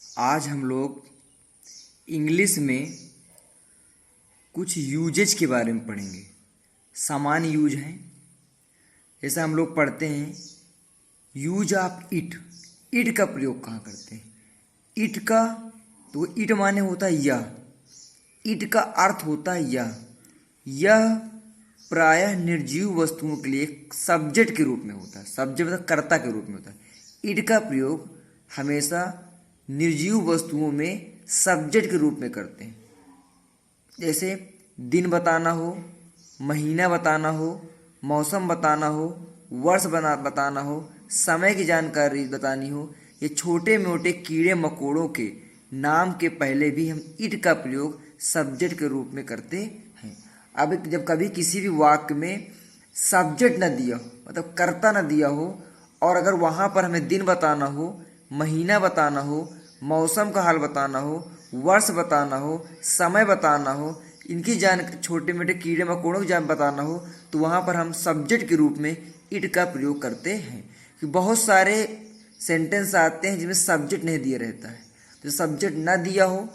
आज हम लोग इंग्लिश में कुछ यूजेज के बारे में पढ़ेंगे। सामान्य यूज हैं, जैसा हम लोग पढ़ते हैं यूज ऑफ इट। इट का प्रयोग कहाँ करते हैं? इट का तो इट माने होता है यह। इट का अर्थ होता है यह प्रायः निर्जीव वस्तुओं के लिए सब्जेक्ट के रूप में होता है। सब्जेक्ट मतलब कर्ता के रूप में होता है। इट का प्रयोग हमेशा निर्जीव वस्तुओं में सब्जेक्ट के रूप में करते हैं। जैसे दिन बताना हो, महीना बताना हो, मौसम बताना हो, वर्ष बताना हो, समय की जानकारी बतानी हो, ये छोटे मोटे कीड़े मकोड़ों के नाम के पहले भी हम इट का प्रयोग सब्जेक्ट के रूप में करते हैं। अब जब कभी किसी भी वाक्य में सब्जेक्ट न दिया हो, मतलब कर्ता न दिया हो, और अगर वहाँ पर हमें दिन बताना हो, महीना बताना हो, मौसम का हाल बताना हो, वर्ष बताना हो, समय बताना हो, इनकी जान छोटे मोटे कीड़े मकोड़ों की जान बताना हो, तो वहाँ पर हम सब्जेक्ट के रूप में इट का प्रयोग करते हैं। कि बहुत सारे सेंटेंस आते हैं जिसमें सब्जेक्ट नहीं दिया रहता है, तो सब्जेक्ट ना दिया हो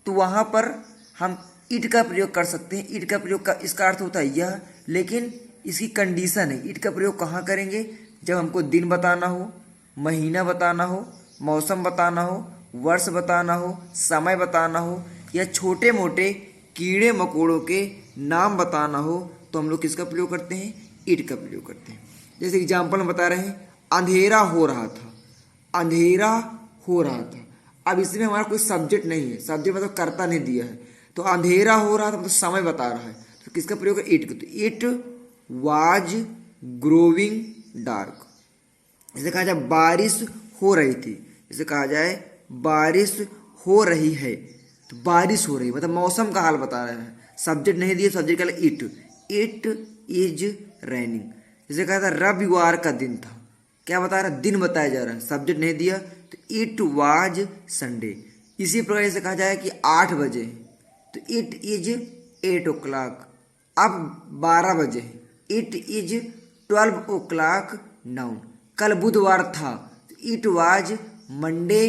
तो वहाँ पर हम इट का प्रयोग कर सकते हैं। इट का प्रयोग का इसका अर्थ होता है यह, लेकिन इसकी कंडीशन है। इट का प्रयोग कहाँ करेंगे? जब हमको दिन बताना हो, महीना बताना हो, मौसम बताना हो, वर्ष बताना हो, समय बताना हो, या छोटे मोटे कीड़े मकोड़ों के नाम बताना हो, तो हम लोग किसका प्रयोग करते हैं? इट का प्रयोग करते हैं। जैसे एग्जाम्पल हम बता रहे हैं, अंधेरा हो रहा था। अंधेरा हो रहा था। अब इसमें हमारा कोई सब्जेक्ट नहीं है, सब्जेक्ट मतलब कर्ता नहीं दिया है, तो अंधेरा हो रहा था मतलब समय बता रहा है, तो किसका प्रयोग है? इट का। तो इट वाज ग्रोविंग डार्क। जैसे कहा जाए बारिश हो रही थी, जैसे कहा जाए बारिश हो रही है, तो बारिश हो रही है मतलब मौसम का हाल बता रहे हैं। सब्जेक्ट नहीं दिया, सब्जेक्ट का इट। It is raining. जैसे कहा था रविवार का दिन था, क्या बता रहा है? दिन बताया जा रहा है, सब्जेक्ट नहीं दिया, तो इट वाज संडे। इसी प्रकार से कहा जाए कि 8 बजे, तो इट इज 8 o'clock। अब 12 बजे, इट इज 12 o'clock नाउ। कल बुधवार था, तो इट वाज मंडे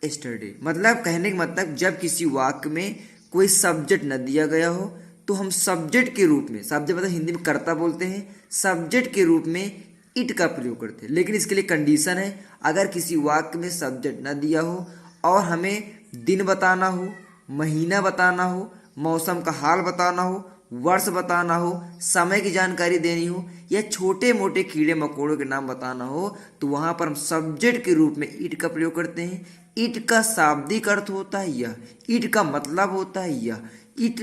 एस्टरडे। मतलब कहने का मतलब जब किसी वाक्य में कोई सब्जेक्ट न दिया गया हो तो हम सब्जेक्ट के रूप में, सब्जेक्ट मतलब हिंदी में कर्ता बोलते हैं, सब्जेक्ट के रूप में इट का प्रयोग करते हैं। लेकिन इसके लिए कंडीशन है, अगर किसी वाक्य में सब्जेक्ट न दिया हो और हमें दिन बताना हो, महीना बताना हो, मौसम का हाल बताना हो, वर्ष बताना हो, समय की जानकारी देनी हो, या छोटे मोटे कीड़े मकोड़ों के नाम बताना हो, तो वहाँ पर हम सब्जेक्ट के रूप में इट का प्रयोग करते हैं। इट का शाब्दिक अर्थ होता है यह, इट का मतलब होता है यह। इट,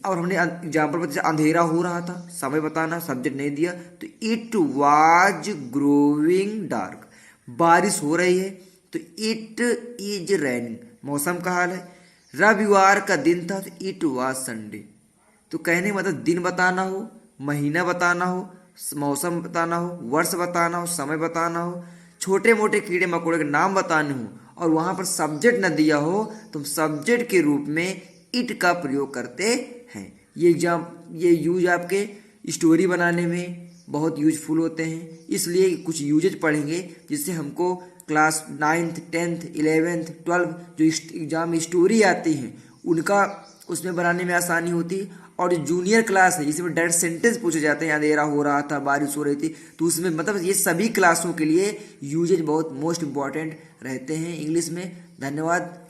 और हमने एग्जाम्पल पर जैसे अंधेरा हो रहा था, समय बताना, सब्जेक्ट नहीं दिया, तो इट वाज ग्रोविंग डार्क। बारिश हो रही है, तो इट इज रैनिंग, मौसम का हाल है। रविवार का दिन था, तो इट वाज संडे। तो कहने का मतलब दिन बताना हो, महीना बताना हो, मौसम बताना हो, वर्ष बताना हो, समय बताना हो, छोटे मोटे कीड़े मकोड़े के नाम बताने हो, और वहाँ पर सब्जेक्ट न दिया हो, तो सब्जेक्ट के रूप में इट का प्रयोग करते हैं। ये यूज आपके स्टोरी बनाने में बहुत यूजफुल होते हैं। इसलिए कुछ यूजेज पढ़ेंगे जिससे हमको क्लास 9th 10th 11th 12 जो एग्जाम में स्टोरी आती हैं उनका उसमें बनाने में आसानी होती है। और जो जूनियर क्लास है जिसमें डायरेक्ट सेंटेंस पूछे जाते हैं, अंधेरा हो रहा था, बारिश हो रही थी, तो उसमें मतलब ये सभी क्लासों के लिए यूजेज बहुत मोस्ट इम्पॉर्टेंट रहते हैं इंग्लिश में। धन्यवाद।